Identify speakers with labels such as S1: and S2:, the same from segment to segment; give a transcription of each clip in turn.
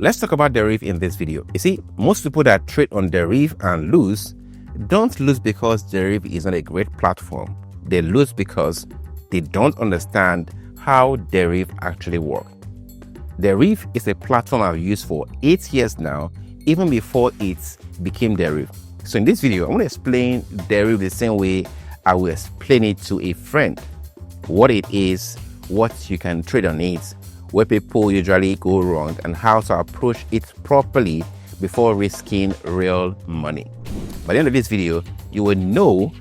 S1: Let's talk about Deriv in this video. You see, most people that trade on Deriv and lose don't lose because Deriv is not a great platform. They lose because they don't understand how Deriv actually works. Deriv is a platform I've used for 8 years now, even before it became Deriv. So in this video, I want to explain Deriv the same way I will explain it to a friend. What it is, what you can trade on it, where people usually go wrong, and how to approach it properly before risking real money. By the end of this video, you will know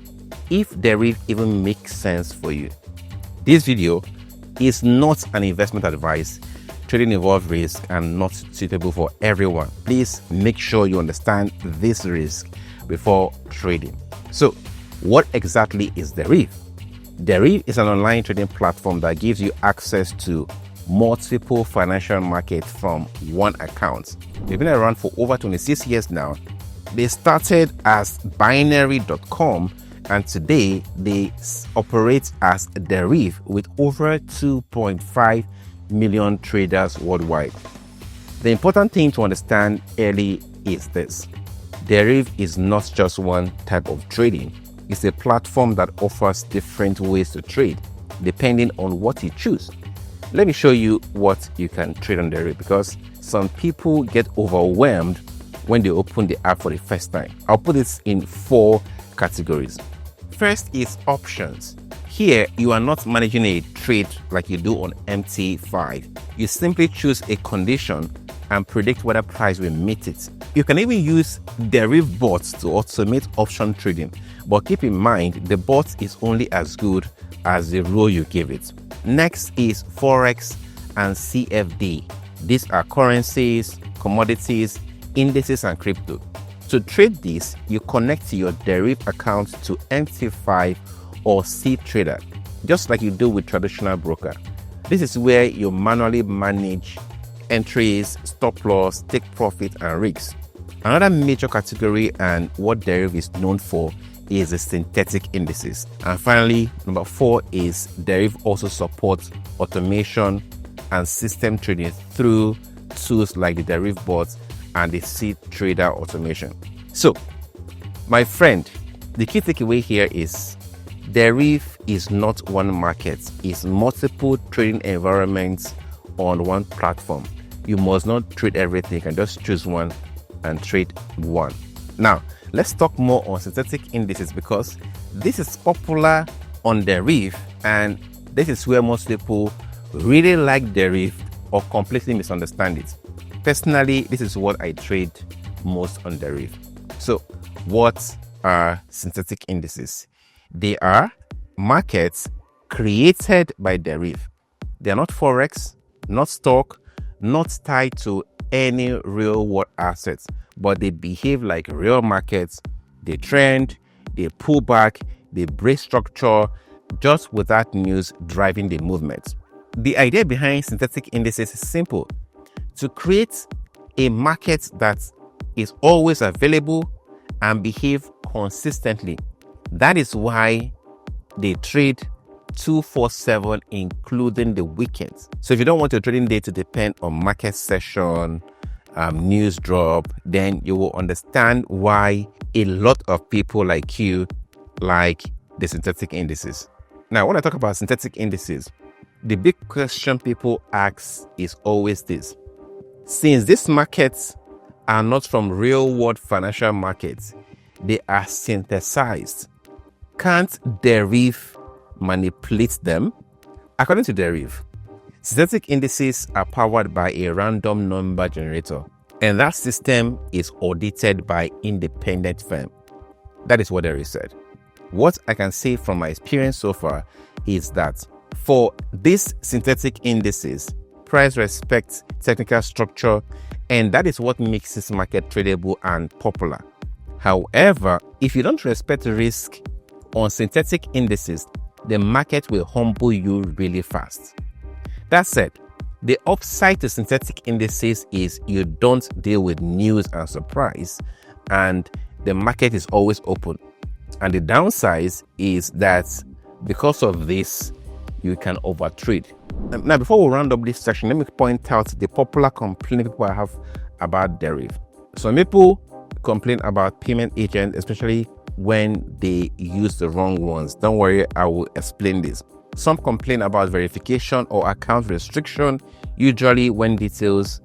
S1: if Deriv even makes sense for you. This video is not an investment advice. Trading involves risk and not suitable for everyone. Please make sure you understand this risk before trading. So, what exactly is Deriv? Deriv is an online trading platform that gives you access to multiple financial markets from one account. They've been around for over 26 years now. They started as binary.com and today they operate as Deriv with over 2.5 million traders worldwide. The important thing to understand early is this: Deriv is not just one type of trading. It's a platform that offers different ways to trade depending on what you choose. Let me show you what you can trade on Deriv, because some people get overwhelmed when they open the app for the first time. I'll put this in 4 categories. First is options. Here, you are not managing a trade like you do on MT5. You simply choose a condition and predict whether price will meet it. You can even use Deriv bots to automate option trading, but keep in mind the bot is only as good as the role you give it. Next is Forex and CFD. These are currencies, commodities, indices, and crypto. To trade these, you connect your Deriv account to MT5 or CTrader, just like you do with traditional broker. This is where you manually manage entries, stop loss, take profit, and risks. Another major category and what Deriv is known for is the synthetic indices. And finally, number 4 is Deriv also supports automation and system trading through tools like the Deriv bots and the CTrader automation. So, my friend, the key takeaway here is Deriv is not one market, it's multiple trading environments on one platform. You must not trade everything, you can just choose one and trade one. Now, let's talk more on synthetic indices, because this is popular on Deriv and this is where most people really like Deriv or completely misunderstand it. Personally, this is what I trade most on Deriv. So, what are synthetic indices? They are markets created by Deriv. They are not Forex, not stock, not tied to any real world assets, but they behave like real markets. They trend, they pull back, they break structure, just without news driving the movement. The idea behind synthetic indices is simple: to create a market that is always available and behave consistently. That is why they trade 24/7, including the weekends. So if you don't want your trading day to depend on market session, news drop, then you will understand why a lot of people like you like the synthetic indices. Now, when I talk about synthetic indices, the big question people ask is always this: since these markets are not from real world financial markets, they are synthesized, can't Deriv manipulate them? According to Deriv, synthetic indices are powered by a random number generator, and that system is audited by independent firm. That is what Deriv said. What I can say from my experience so far is that for these synthetic indices, price respects technical structure, and that is what makes this market tradable and popular. However, if you don't respect risk on synthetic indices, the market will humble you really fast. That said, the upside to synthetic indices is you don't deal with news and surprise, and the market is always open. And the downside is that because of this, you can overtrade. Now, before we round up this section, let me point out the popular complaint people have about Deriv. Some people complain about payment agents, especially when they use the wrong ones. Don't worry, I will explain this. Some complain about verification or account restriction, usually when details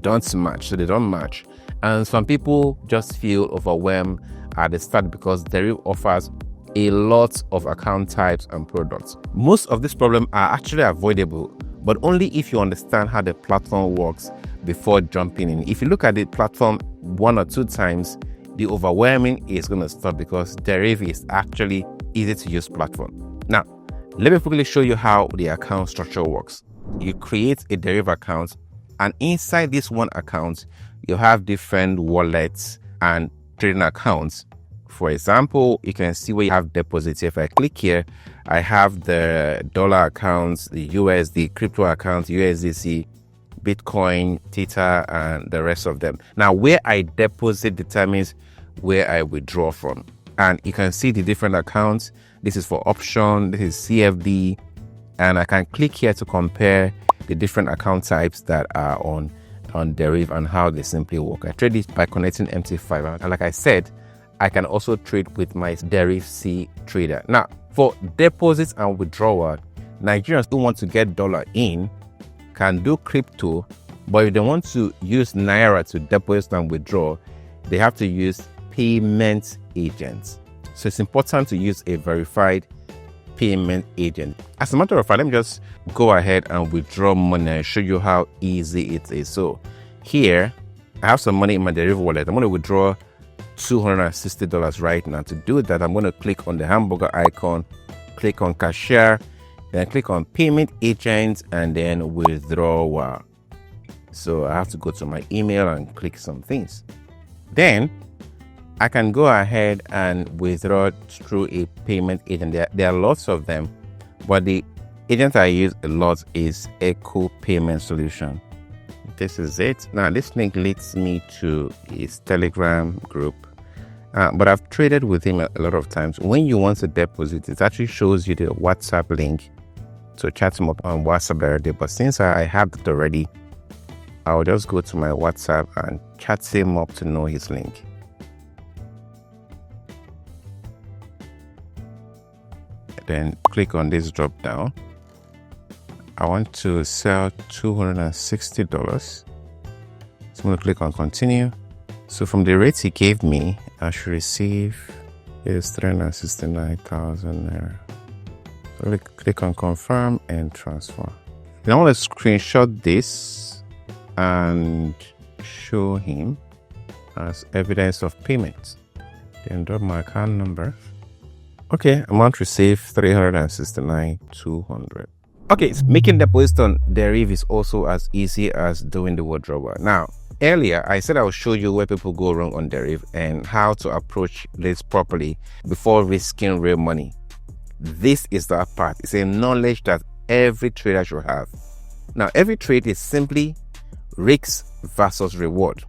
S1: don't match, so they don't match. And some people just feel overwhelmed at the start because Deriv offers a lot of account types and products. Most of these problems are actually avoidable, but only if you understand how the platform works before jumping in. If you look at the platform 1 or 2 times, the overwhelming is going to stop because Deriv is actually easy to use platform. Now, let me quickly show you how the account structure works. You create a Deriv account, and inside this one account, you have different wallets and trading accounts. For example, you can see where you have deposits. If I click here, I have the dollar accounts, the USD, crypto accounts, USDC, Bitcoin, Theta, and the rest of them. Now, where I deposit determines where I withdraw from. And you can see the different accounts. This is for option, this is CFD, and I can click here to compare the different account types that are on Deriv and how they simply work. I trade this by connecting MT5, and like I said, I can also trade with my Deriv C trader. Now, for deposits and withdrawal, Nigerians who want to get dollar in can do crypto, but if they want to use Naira to deposit and withdraw, they have to use payment agents. So it's important to use a verified payment agent. As a matter of fact, let me just go ahead and withdraw money and show you how easy it is. So here, I have some money in my Deriv wallet. I'm going to withdraw $260 right now. To do that, I'm going to click on the hamburger icon, click on cashier, then click on payment agent, and then withdrawal. So I have to go to my email and click some things. Then I can go ahead and withdraw through a payment agent. There are lots of them, but the agent I use a lot is Echo Payment Solution. This is it. Now this link leads me to his Telegram group, but I've traded with him a lot of times. When you want to deposit, it actually shows you the WhatsApp link to chat him up on WhatsApp already. But since I have it already, I'll just go to my WhatsApp and chat him up to know his link. Then click on this drop down. I want to sell $260. So I'm going to click on continue. So from the rates he gave me, I should receive is 369,000 naira. So click on confirm and transfer. Then I want to screenshot this and show him as evidence of payment. Then drop my account number. Okay, amount received 369,200. Okay, so making deposit on Deriv is also as easy as doing the withdrawal. Now, earlier I said I will show you where people go wrong on Deriv and how to approach this properly before risking real money. This is that part. It's a knowledge that every trader should have. Now, every trade is simply risk versus reward.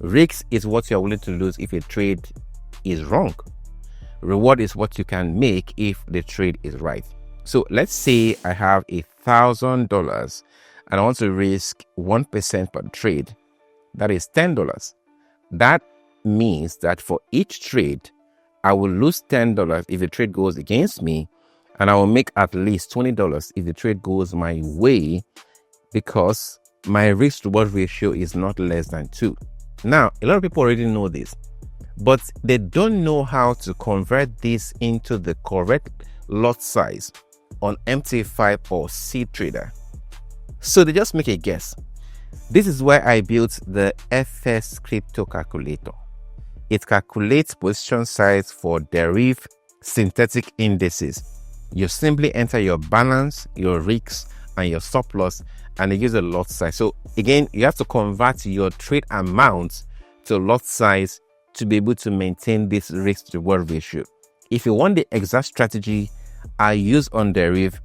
S1: Risk is what you're willing to lose if a trade is wrong. Reward is what you can make if the trade is right. So let's say I have $1,000 and I want to risk 1% per trade. That is $10. That means that for each trade, I will lose $10 if the trade goes against me, and I will make at least $20 if the trade goes my way, because my risk to reward ratio is not less than 2. Now, a lot of people already know this, but they don't know how to convert this into the correct lot size on MT5 or C Trader. So they just make a guess. This is where I built the FS Crypto Calculator. It calculates position size for Deriv synthetic indices. You simply enter your balance, your risks, and your stop loss, and it gives a lot size. So again, you have to convert your trade amount to lot size to be able to maintain this risk to reward ratio. If you want the exact strategy I use on Deriv,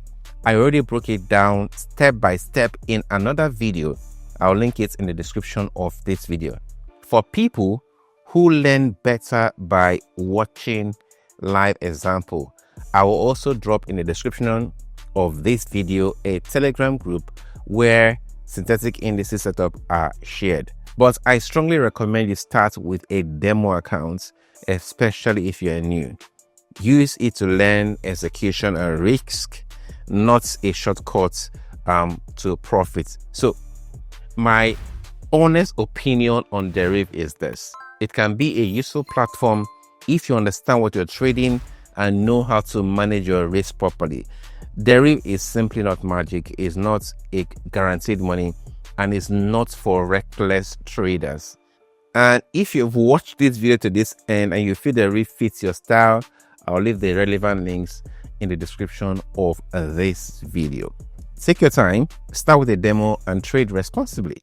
S1: I already broke it down step by step in another video. I'll link it in the description of this video. For people who learn better by watching live example, I will also drop in the description of this video a Telegram group where synthetic indices setup are shared. But I strongly recommend you start with a demo account, especially if you're new. Use it to learn execution and risk, not a shortcut to profit. So my honest opinion on Deriv is this: it can be a useful platform if you understand what you're trading and know how to manage your risk properly. Deriv is simply not magic, it's not a guaranteed money, and it's not for reckless traders. And if you've watched this video to this end and you feel Deriv fits your style, I'll leave the relevant links in the description of this video. Take your time, start with a demo, and trade responsibly.